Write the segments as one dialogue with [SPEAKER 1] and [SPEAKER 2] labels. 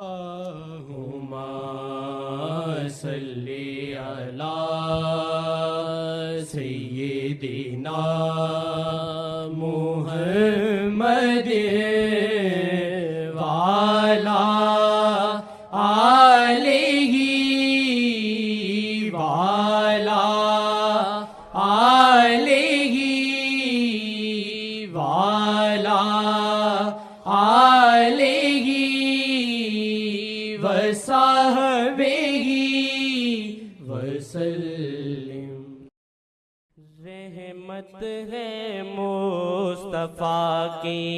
[SPEAKER 1] اللہم صلی علی سیدنا محمد وعلی آلہ وعلی آلہ وعلی آلہ وصحبہ وسلم۔
[SPEAKER 2] رحمت ہے مصطفیٰ کی،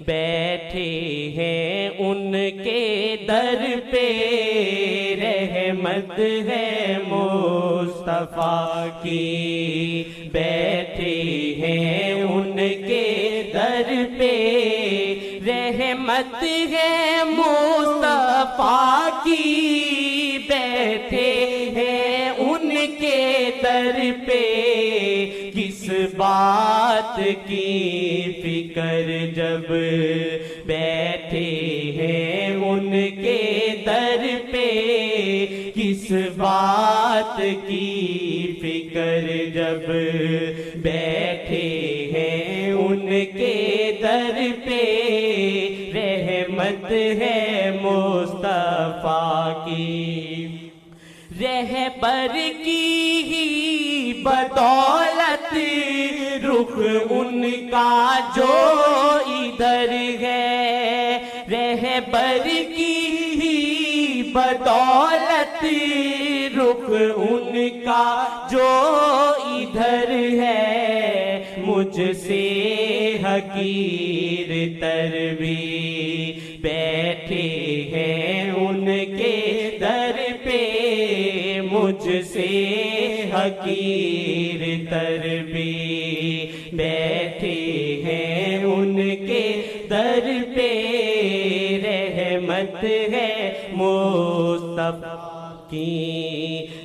[SPEAKER 2] بیٹھے ہیں ان کے در پہ۔ رحمت ہے مصطفیٰ کی، بیٹھے ہیں ان کے در پہ۔ رحمت ہے مصطفیٰ کی، بیٹھے ہیں ان کے در پہ۔ کس بات کی فکر جب بیٹھے ہیں ان کے در پہ۔ کس بات کی فکر جب بیٹھے ہیں ان کے در پہ۔ رحمت ہے مصطفیٰ کی، رہبر کی ہی بدولت رخ ان کا جو ادھر ہے۔ رہبر کی ہی بدولت رخ ان کا جو ادھر ہے۔ مجھ سے حقیر تر بھی بیٹھے ہیں ان کے در پہ۔ مجھ سے حقیر تر بھی بیٹھے ہیں ان کے در پہ۔ رحمت ہے مصطفیٰ کی،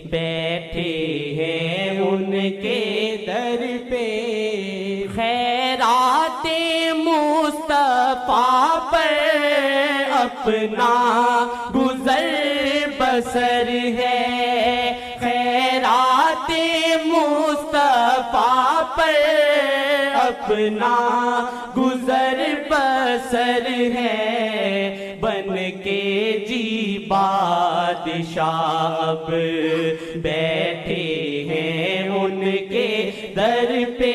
[SPEAKER 2] بیٹھے ہیں ان کے در پہ۔ خیرات مصطفیٰ پر اپنا گزر بسر ہے۔ خیرات مصطفیٰ پر اپنا گزر بسر ہے۔ بن کے جی بادشاہ اب بیٹھے ہیں ان کے در پہ۔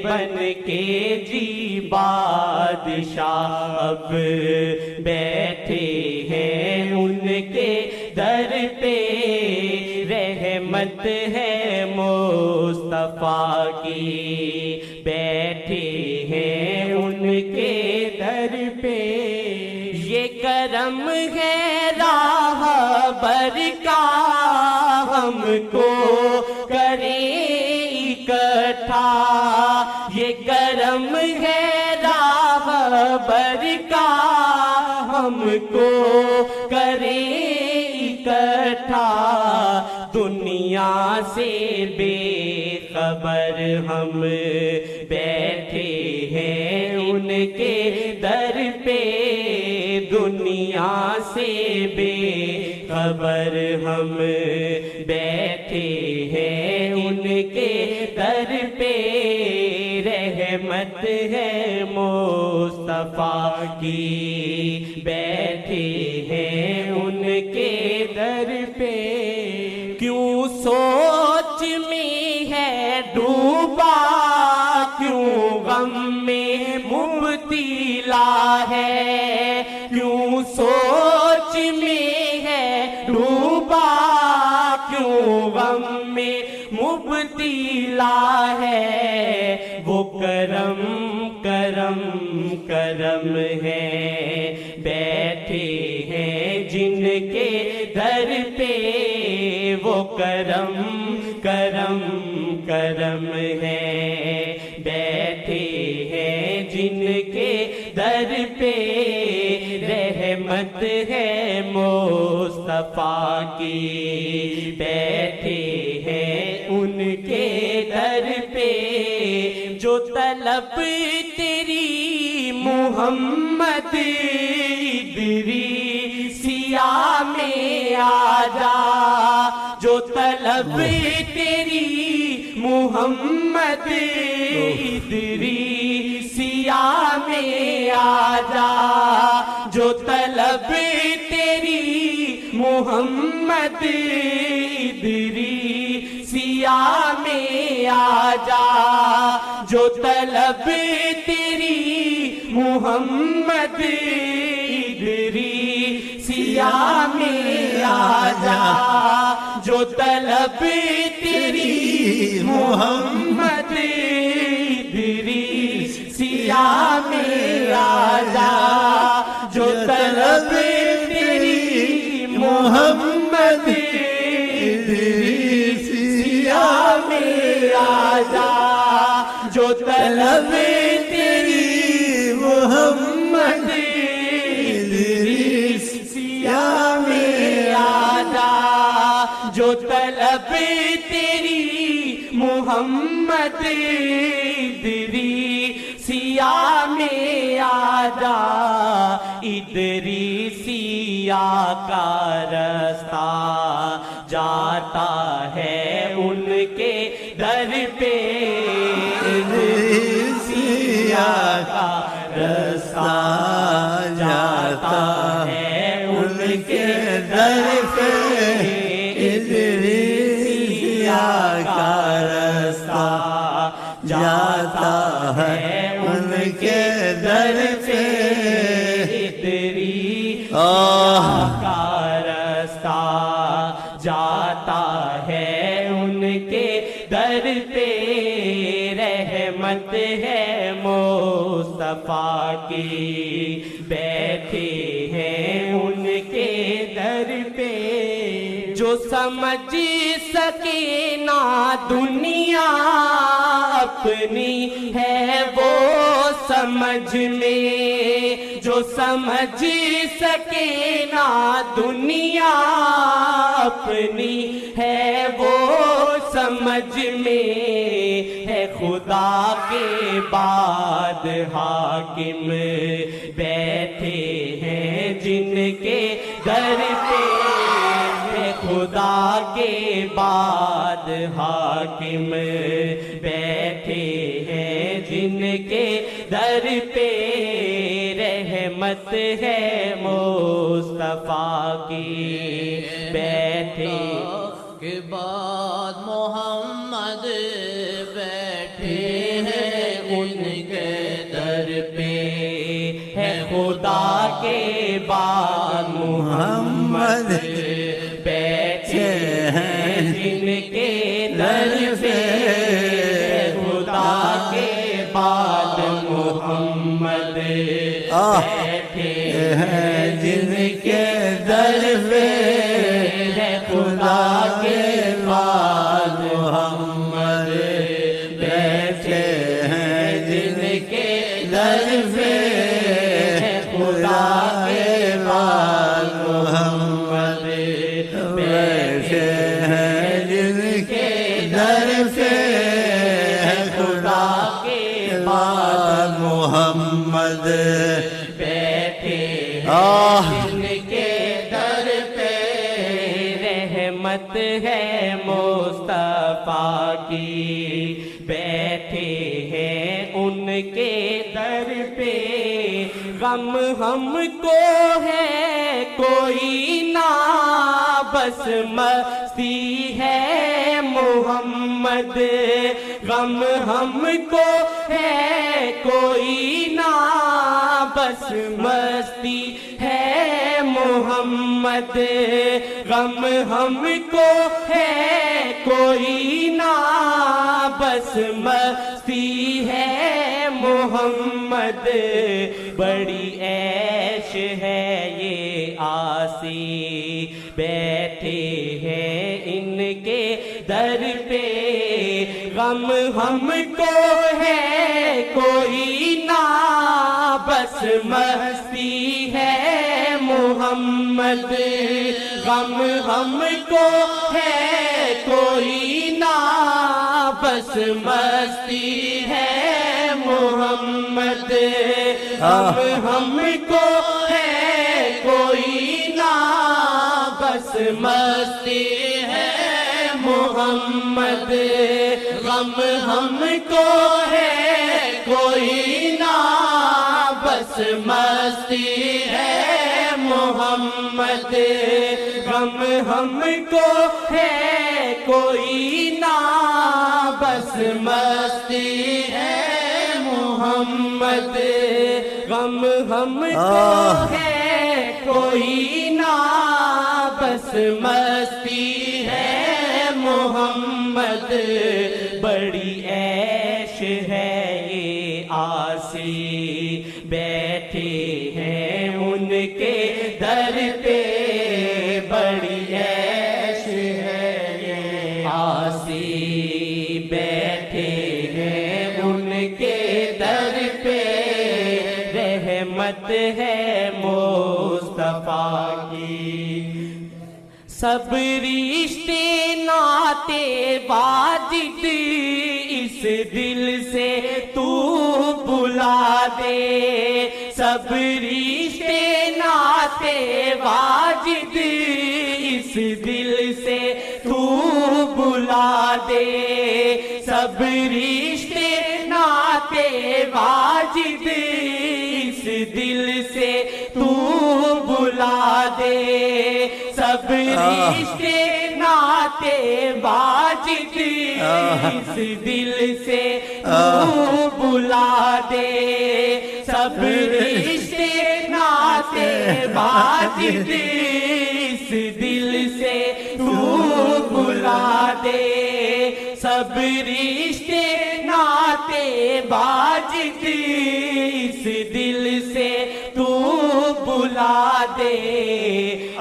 [SPEAKER 2] بن کے جی بادشاہ اب بیٹھے ہیں ان کے در پہ۔ رحمت ہے مصطفیٰ کی، بیٹھے ہیں ان کے در پہ۔ یہ کرم ہے راہبر کا، ہم کو کرے اکٹھا۔ یہ کرم ہے راہبر کا، ہم کو کرے اکٹھا۔ دنیا سے بے خبر ہم بیٹھے ہیں ان کے در پہ۔ دنیا سے بے خبر ہم بیٹھے ہیں ان کے در پہ۔ رحمت ہے مصطفیٰ کی، بیٹھے ہیں ان کے در پہ۔ کیوں سوچ میں ہے ڈوبا، کیوں غم میں مبتلا ہے۔ کیوں سوچ میں ہے ڈوبا، کیوں غم میں مبتلا ہے۔ وہ کرم کرم کرم ہے، بیٹھے ہیں جن کے در پہ۔ وہ کرم کرم کرم ہے، بیٹھے ہیں جن کے در پہ۔ رحمت ہے مصطفیٰ کی، بیٹھے ہیں ان کے در پہ۔ جو طلب تیری محمد ادریس میں آ جا، جو طلب تیری محمد ادریسیہ میں آ جا، جو طلب تیری محمد ادریسیہ میں آ جا، جو طلب تیری محمد ادریسیہ میں آ جا، جو طلب تیری محمد ادریسیہ میں آ جا، جو طلب تیری محمد ادریسیہ میں آ جا، جو طلب تیری محمد ادریسیہ میں آ جا، جو طلب تیری محمد ادریسیہ میں آ جا، ادریسیہ کا رستہ جاتا ہے ان کے در پہ، ادریسیہ کا رستہ جاتا ہے ان کے در پہ، ادریسیہ کا رستہ جاتا ہے ان کے در پہ، ادریسیہ کا رستہ جاتا ہے ان کے در پہ، رحمت ہے مصطفیٰ کی بیٹھے ہیں ان کے در پہ، جو سمجھ سکے نہ دنیا اپنی ہے وہ سمجھ میں، جو سمجھ سکے نہ دنیا اپنی ہے وہ سمجھ میں، ہے خدا کے بعد حاکم بیٹھے ہیں جن کے در پہ، ہے خدا کے بعد حاکم بیٹھے ہیں جن کے در پہ، رحمت ہے مصطفیٰ کی بیٹھے
[SPEAKER 1] کے بعد محمد بیٹھے ہیں ان کے در پہ،
[SPEAKER 2] ہے خدا کے بعد محمد بیٹھے ہیں جن کے در پہ، خدا کے بعد محمد بیٹھے ہیں جن کے در پہ، خدا کے بعد محمد بیٹھے ہیں جن کے در پہ، خدا کے بعد محمد بیٹھے ہیں جن کے در پہ، خدا کے بعد محمد بیٹھے جن کے در پہ، رحمت ہے مصطفیٰ کی بیٹھے ہیں ان کے در پہ، غم ہم کو ہے کوئی نہ بس مستی ہے محمد، غم ہم کو ہے کوئی نہ بس مستی ہے محمد، غم ہم کو ہے کوئی نہ بس مستی ہے محمد، بڑی عیش ہے یہ آسی بیٹھے ہیں ان کے در پہ، غم ہم کو ہے کوئی نہ بس مستی ہے محمد، غم ہم کو ہے کوئی نہ بس مستی ہے محمد، غم ہم کو ہے کوئی نہ بس مستی ہے محمد، غم ہم کو ہے کوئی نہ، بس مستی ہے محمد، غم ہم کو ہے کوئی نہ، بس مستی ہے محمد، غم ہم کو ہے کوئی نہ، بس مستی ہے محمد، بڑی عیش ہے یہ عاصی بیٹھے ہیں ان کے در پہ، بڑی عیش ہے یہ عاصی بیٹھے ہیں ان کے در پہ، رحمت ہے مصطفیٰ کی، سب رشتے ناتے واجد اس دل سے تو بلا دے، سب رشتے ناتے واجد اس دل سے تو بلا دے، سب رشتے ناتے واجد اس دل سے تو بلا دے، سب رشتے ناتے واجد اس دل سے تو بلا دے، سب رشتے ناتے واجد اس دل سے تو بلا دے، سب رشتے ناتے واجد اس دل سے تو بلا دے،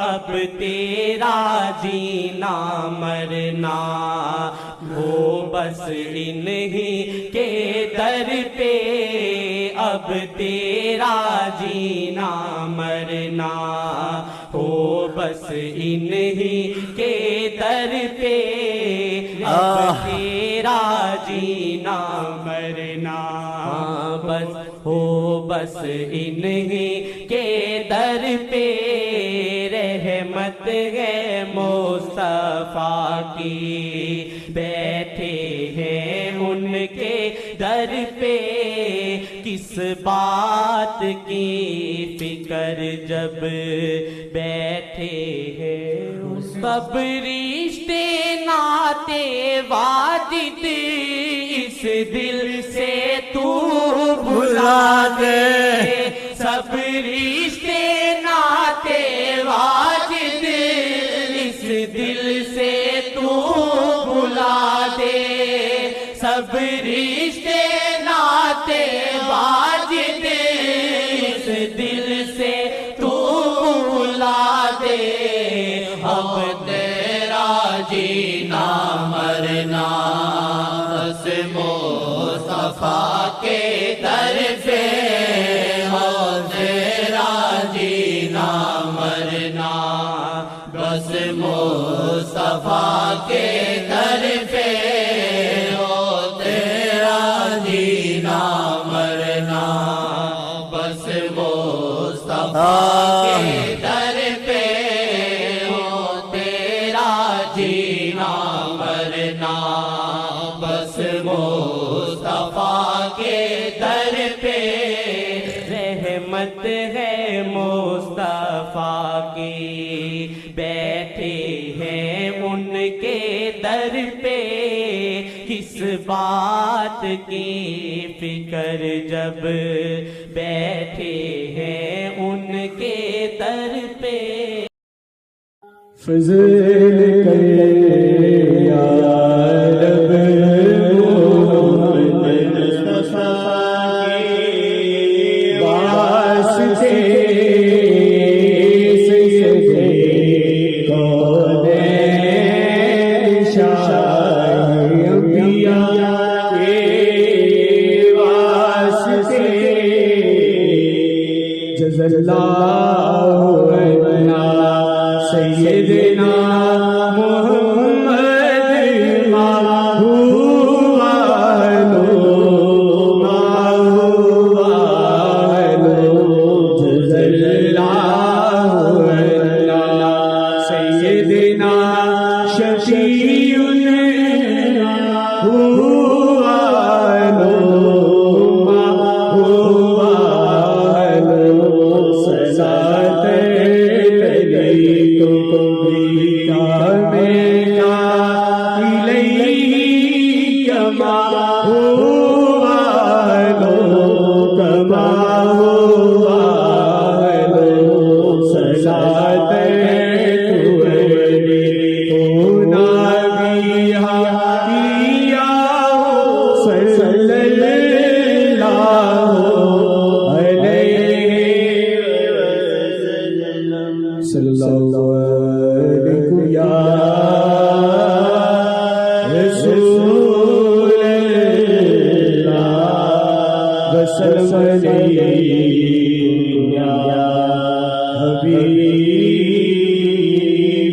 [SPEAKER 2] اب تیرا جینا مرنا ہو بس انہی کے در پہ، اب تیرا جینا مرنا ہو بس انہی کے در پہ، اب تیرا جینا مرنا بس ہو بس انہی کے در پہ، رحمت ہے مصطفیٰ کی بیٹھے ہیں ان کے در پہ، کس بات کی فکر جب بیٹھے ہیں، سب رشتے ناتے واجد اس دل سے تو بلا دے، سب رشتے ناتے واجد اس دل سے تو بلا دے، سب رشتے ناتے واجد اس دل سے تو بلا دے، اب تیرا جینا مرنا بس مصطفیٰ کے در پہ، ہو تیرا جینا مرنا بس مصطفیٰ کے در پہ، ہو تیرا جینا مرنا بس مصطفیٰ کے در پہ، ہو تیرا جینا مرنا بس مصطفیٰ کے در پہ، رحمت ہے مصطفیٰ کی بیٹھے ہیں ان کے در پہ، کس بات کی فکر جب بیٹھے ہیں ان کے در پہ،
[SPEAKER 3] فضل کر یا رب محمد مصطفیٰ کے واسطے سجدے کونین شاہ انبیاء کے واسطے، جزا اللہ عنا سیدنا محمد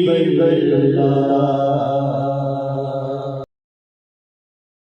[SPEAKER 3] حبیب اللہ